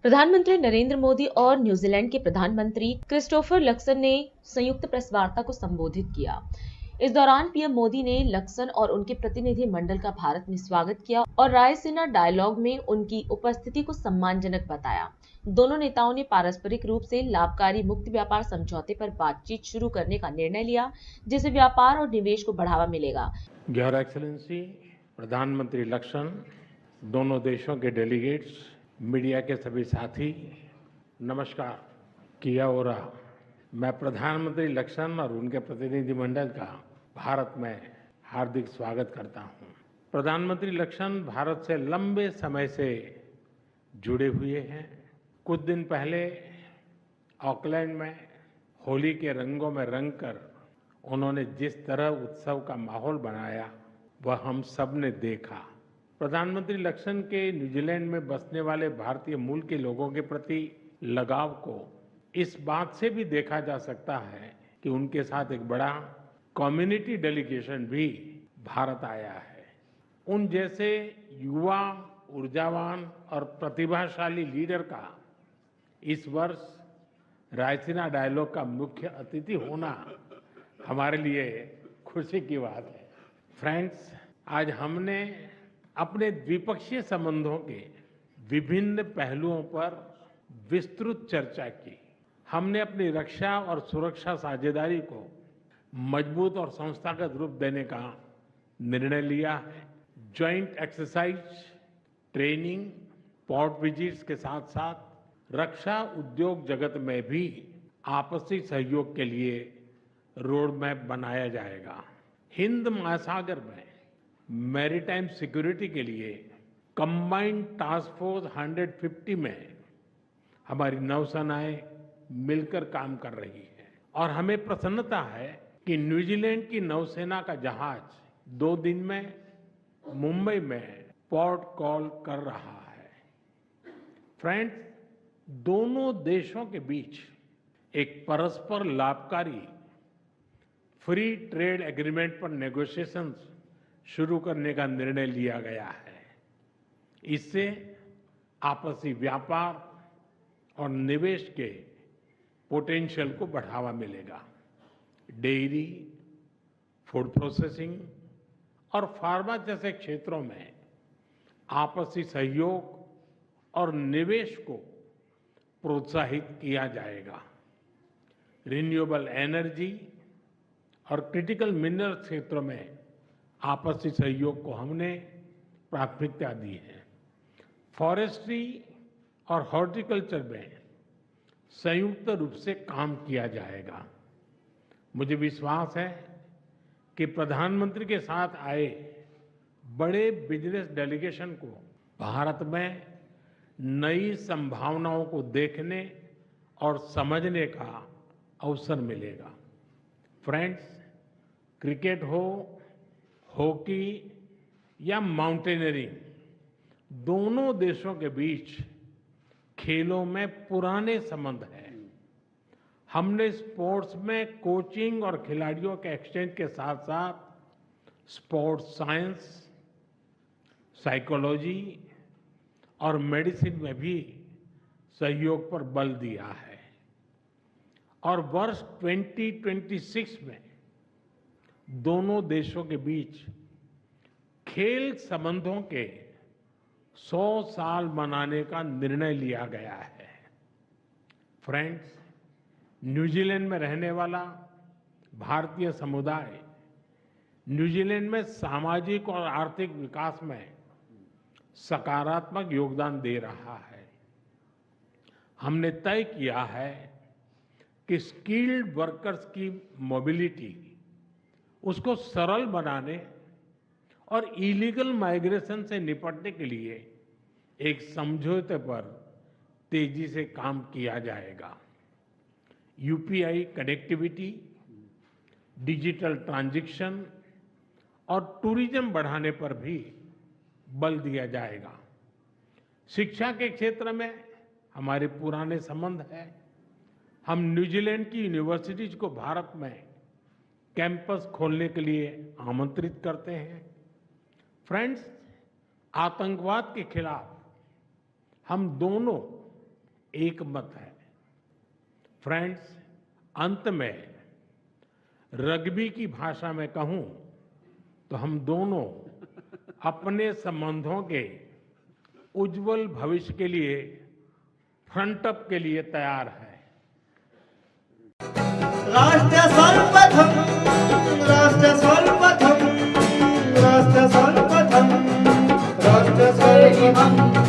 प्रधानमंत्री नरेंद्र मोदी और न्यूजीलैंड के प्रधानमंत्री क्रिस्टोफर लक्सन ने संयुक्त प्रेस वार्ता को संबोधित किया। इस दौरान पीएम मोदी ने लक्सन और उनके प्रतिनिधि मंडल का भारत में स्वागत किया और रायसीना डायलॉग में उनकी उपस्थिति को सम्मानजनक बताया। दोनों नेताओं ने पारस्परिक रूप से लाभकारी मुक्त व्यापार समझौते पर बातचीत शुरू करने का निर्णय लिया, जिससे व्यापार और निवेश को बढ़ावा मिलेगा। योर एक्सीलेंसी, प्रधानमंत्री लक्सन, दोनों देशों के डेलीगेट्स, मीडिया के सभी साथी, नमस्कार। किया हो रहा, मैं प्रधानमंत्री लक्सन और उनके प्रतिनिधिमंडल का भारत में हार्दिक स्वागत करता हूं। प्रधानमंत्री लक्सन भारत से लंबे समय से जुड़े हुए हैं। कुछ दिन पहले ऑकलैंड में होली के रंगों में रंगकर उन्होंने जिस तरह उत्सव का माहौल बनाया, वह हम सब ने देखा। प्रधानमंत्री लक्सन के न्यूजीलैंड में बसने वाले भारतीय मूल के लोगों के प्रति लगाव को इस बात से भी देखा जा सकता है कि उनके साथ एक बड़ा कम्युनिटी डेलीगेशन भी भारत आया है। उन जैसे युवा, ऊर्जावान और प्रतिभाशाली लीडर का इस वर्ष रायसीना डायलॉग का मुख्य अतिथि होना हमारे लिए खुशी की बात है। फ्रेंड्स, आज हमने अपने द्विपक्षीय संबंधों के विभिन्न पहलुओं पर विस्तृत चर्चा की। हमने अपनी रक्षा और सुरक्षा साझेदारी को मजबूत और संस्थागत रूप देने का निर्णय लिया है। Joint exercise, training, port visits के साथ साथ रक्षा उद्योग जगत में भी आपसी सहयोग के लिए रोड मैप बनाया जाएगा। हिंद महासागर में मैरीटाइम सिक्योरिटी के लिए कंबाइंड टास्क फोर्स 150 में हमारी नौसेनाएं मिलकर काम कर रही है और हमें प्रसन्नता है कि न्यूजीलैंड की नौसेना का जहाज 2 दिन में मुंबई में पोर्ट कॉल कर रहा है। फ्रेंड्स, दोनों देशों के बीच एक परस्पर लाभकारी फ्री ट्रेड एग्रीमेंट पर नेगोशिएशंस शुरू करने का निर्णय लिया गया है। इससे आपसी व्यापार और निवेश के पोटेंशियल को बढ़ावा मिलेगा। डेयरी, फूड प्रोसेसिंग और फार्मा जैसे क्षेत्रों में आपसी सहयोग और निवेश को प्रोत्साहित किया जाएगा। रिन्यूएबल एनर्जी और क्रिटिकल मिनरल क्षेत्रों में आपसी सहयोग को हमने प्राथमिकता दी है। फॉरेस्ट्री और हॉर्टिकल्चर में संयुक्त रूप से काम किया जाएगा। मुझे विश्वास है कि प्रधानमंत्री के साथ आए बड़े बिजनेस डेलीगेशन को भारत में नई संभावनाओं को देखने और समझने का अवसर मिलेगा। फ्रेंड्स, क्रिकेट हो, हॉकी या माउंटेनियरिंग, दोनों देशों के बीच खेलों में पुराने संबंध हैं। हमने स्पोर्ट्स में कोचिंग और खिलाड़ियों के एक्सचेंज के साथ साथ स्पोर्ट्स साइंस, साइकोलॉजी और मेडिसिन में भी सहयोग पर बल दिया है। और वर्ष 2026 में दोनों देशों के बीच खेल संबंधों के 100 साल मनाने का निर्णय लिया गया है। फ्रेंड्स, न्यूजीलैंड में रहने वाला भारतीय समुदाय न्यूजीलैंड में सामाजिक और आर्थिक विकास में सकारात्मक योगदान दे रहा है। हमने तय किया है कि स्किल्ड वर्कर्स की मोबिलिटी, उसको सरल बनाने और इलीगल माइग्रेशन से निपटने के लिए एक समझौते पर तेजी से काम किया जाएगा। यूपीआई कनेक्टिविटी, डिजिटल ट्रांजैक्शन और टूरिज्म बढ़ाने पर भी बल दिया जाएगा। शिक्षा के क्षेत्र में हमारे पुराने संबंध हैं। हम न्यूजीलैंड की यूनिवर्सिटीज को भारत में कैंपस खोलने के लिए आमंत्रित करते हैं। फ्रेंड्स, आतंकवाद के खिलाफ हम दोनों एक मत है। फ्रेंड्स, अंत में रग्बी की भाषा में कहूं तो हम दोनों अपने संबंधों के उज्जवल भविष्य के लिए फ्रंट अप के लिए तैयार हैं। राष्ट्र सर्वप्रथम